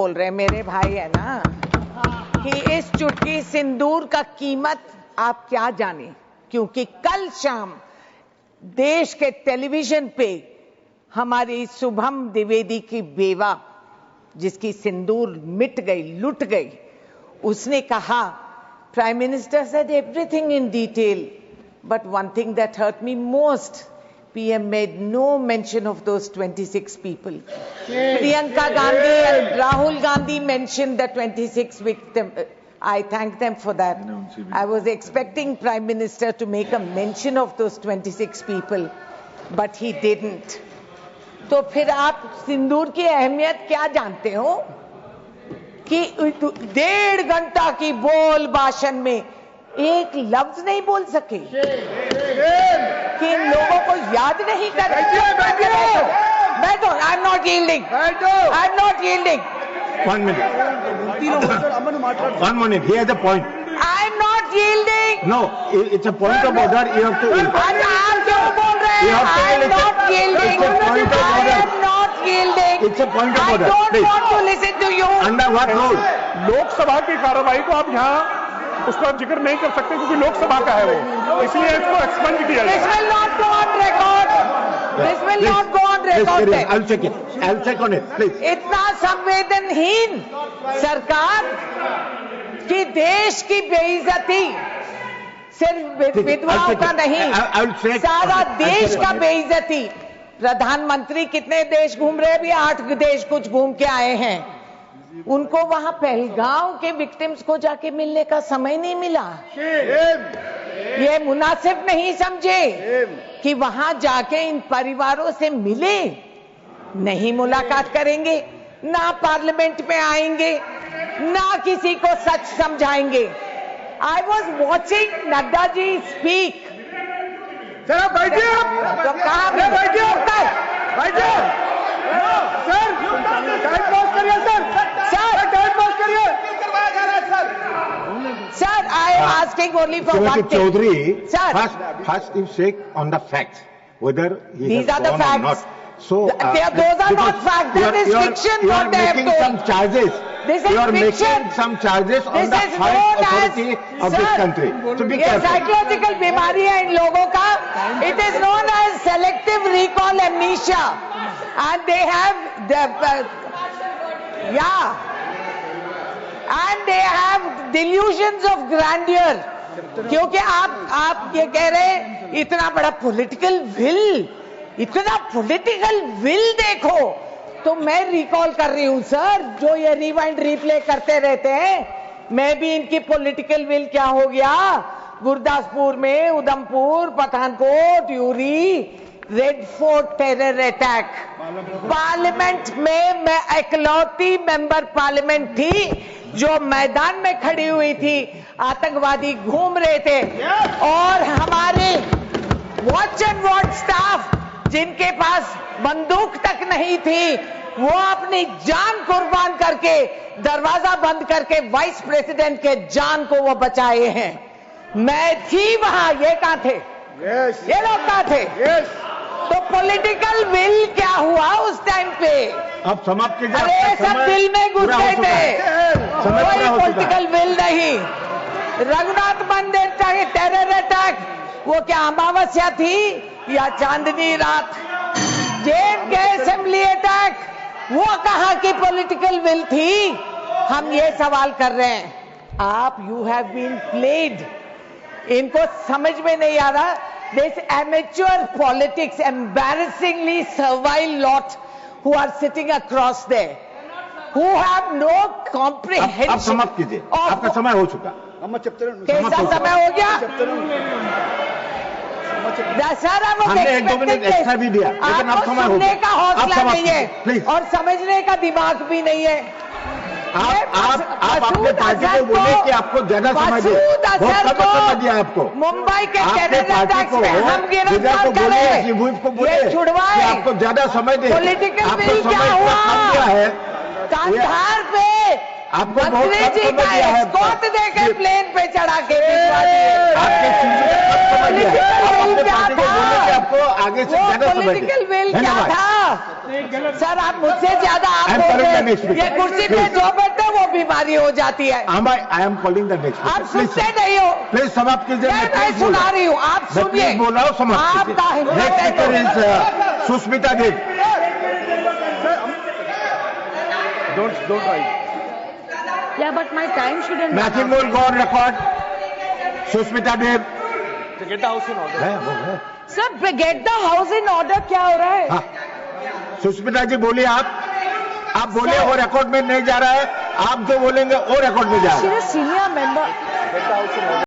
बोल रहे मेरे भाई है ना कि इस चुटकी सिंदूर का कीमत आप क्या जाने, क्योंकि कल शाम देश के टेलीविजन पे हमारी शुभम द्विवेदी की बेवा, जिसकी सिंदूर मिट गई, लुट गई, उसने कहा, prime minister said everything in detail, but one thing that hurt me most, PM made no mention of those 26 people. Priyanka Gandhi and Rahul Gandhi mentioned the 26 victims. I thank them for that. I was expecting Prime Minister to make a mention of those 26 people, but he didn't. तो फिर आप सिंदूर की अहमियत क्या जानते हो कि 1.5 घंटा की बोल भाषण में एक लफ्ज नहीं बोल सके, कि इन लोगों को याद नहीं कर बैठो, I am not yielding, I am not yielding. 1 minute. 1 minute. He has a point. I am not yielding. No, it's a point of order. You have to. आप क्यों बोल रहे हैं? I am not yielding. I am not yielding. It's a point of order. I don't want to listen to you. Under what rule? Lok Sabha की कार्रवाई को आप यहाँ उसका जिक्र नहीं कर सकते क्योंकि लोकसभा का है वो, इसलिए इसको एक्सपेंड किया This will not go on record. This will not go on record. I'll check it. I'll check on it, please. इतना संवेदनहीन सरकार कि देश की बेइज्जती सिर्फ विधवाओं का नहीं, सारा देश का बेइज्जती. प्रधानमंत्री कितने देश घूम रहे हैं? अभी 8 देश कुछ घूम के आए हैं. उनको वहां पहलगांव के विक्टिम्स को जाके मिलने का समय नहीं मिला. ये मुनासिब नहीं समझे कि वहां जाके इन परिवारों से मिले, नहीं मुलाकात करेंगे, ना पार्लियामेंट में आएंगे, ना किसी को सच समझाएंगे. I was watching Nadda ji speak. Sir आप बैठिए, तो कहा बैठिए सर, टाइम पास करिए सर, टाइम पास करिए. Sir, I am asking only for one thing. Chaudhary, Sir, first you check on the facts whether he these has are the gone or facts. not. So those are not facts. That is fiction. You are What they have making some told. charges. This is you are fiction. making some charges on This the is high known authority as, of this sir, country. So be ये careful. Psychological बीमारी है इन लोगों का. It is known as selective recall amnesia, and they have and they have delusions of grandeur. क्योंकि आप ये कह रहे हैं इतना बड़ा पॉलिटिकल विल, इतना पॉलिटिकल विल देखो, तो मैं रिकॉल कर रही हूं सर, जो ये रिवाइंड रिप्ले करते रहते हैं, मैं भी इनकी पॉलिटिकल विल क्या हो गया. गुरदासपुर में, Udhampur, Pathankot, Yuri, red fort terror attack, parliament में मैं इकलौती मेंबर पार्लियामेंट थी जो मैदान में खड़ी हुई थी. आतंकवादी घूम रहे थे और हमारे वॉच एंड वॉच स्टाफ, जिनके पास बंदूक तक नहीं थी, वो अपनी जान कुर्बान करके, दरवाजा बंद करके वाइस प्रेसिडेंट के जान को वो बचाए हैं. मैं थी वहां, ये कहां थे? ये लोग कहां थे? तो पॉलिटिकल विल क्या हुआ उस टाइम पे? अब समाप्त कीजिए. अरे सब दिल में घुस गए थे, कोई पॉलिटिकल विल नहीं. रघुनाथ मंदिर टेरर अटैक, वो क्या अमावस्या थी या चांदनी रात? जेएनके असेंबली अटैक, वो कहां की पॉलिटिकल विल थी? हम ये सवाल कर रहे हैं. आप यू हैव बीन प्लेड. इनको समझ में नहीं आ रहा. This amateur politics, embarrassingly servile lot who are sitting across there, who have no comprehension. अब समाप्त कीजिए, आपका समय हो चुका. कैसा समय हो गया? दशहरा वो हमने 1-2 मिनट एक्स्ट्रा भी दिया, लेकिन अब समय हो गया. सुनने का हौसला नहीं है प्लीज. और समझने का दिमाग भी नहीं है. आप अपने पार्टी को बोले कि आपको ज्यादा समय दिया, बहुत कम समय दिया आपको. मुंबई के आपके पार्टी को हम गिरफ्तार को बोले, को बोले कि छुड़वाए. आपको ज्यादा समय दे. पॉलिटिकल आपको विल क्या समय हुआ? कम दिया है. कांधार पे आपको बहुत मंत्री कम जी समय का दिया है। एस्कॉर्ट देकर प्लेन पे चढ़ा के भिजवा दिए। आपके चीजों में कम समय दिया है। आप अपने क्या पार्टी को था? बोले कि आपको आगे से वो ज्यादा समय पॉलिटिकल विल क्या धन्यवाद। था? सर आप मुझसे ज्यादा आप I'm बोल calling रहे the हैं। next speaker. ये कुर्सी पे Please. जो बैठते हैं, वो बीमारी हो जाती है। I am calling the next आप सुनते नहीं हो। प्लीज समाप्त कीजिए। मैं सुना रही हूँ, आप मैं सुनिए। प्लीज बोल रहा हूँ, समाप्त आपका हिम्मत है नेक्स्ट तो- speaker is Sushmita Dev. Don't write. Yeah, but my time shouldn't. मैथिल मोल go on record. Sushmita Dev Get the house in order. है वो है। Sir get the house in order क्या हो रहा है? हाँ। सुष्मिता जी बोलिए आप बोलिए, वो रिकॉर्ड में नहीं जा रहा है। आप जो बोलेंगे वो रिकॉर्ड में जा रहा है। She's a senior member. Get the house in order.